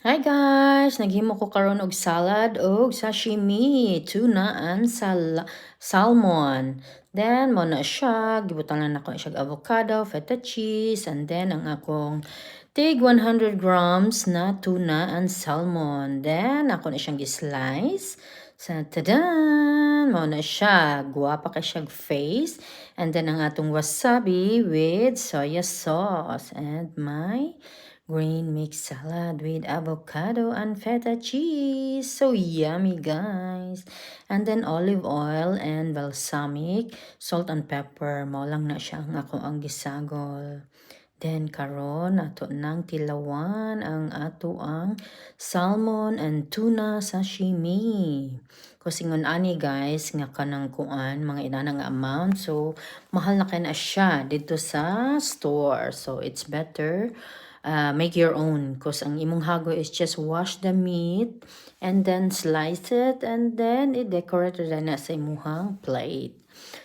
Hi guys! Naghimo ko karon og salad og sashimi, tuna and salmon. Then mo na siya, gibutan lang ako siya avocado, feta cheese, and then ang akong tig 100 grams na tuna and salmon. Then ako na siyang gi-slice. Sa tadan! Mo na siya, guwapa ka siyang face. And then ang atong wasabi with soya sauce and my green mixed salad with avocado and feta cheese. So yummy, guys. And then olive oil and balsamic, salt and pepper. Mao lang na siya ang ako ang gisagol. Then karon ato nang tilawan ang ato ang salmon and tuna sashimi. Kusingon ani guys nga kanang kuan mga inana nga amount, so mahal na kay na siya dito sa store. So it's better make your own cause ang imong hago is just wash the meat and then slice it and then i-decorate na sa imuhang plate.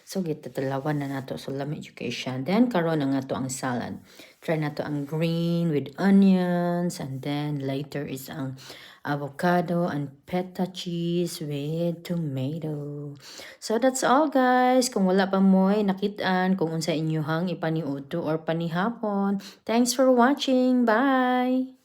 So gitatalawan na nato so lami education. Then karon na nga to ang salad. Try nato ang green with onions and then later is ang avocado and feta cheese with tomato. So that's all guys. Kung wala pa mo'y nakitaan kung unsa inyuhang ipaniudto or panihapon. Thanks for watching. Bye!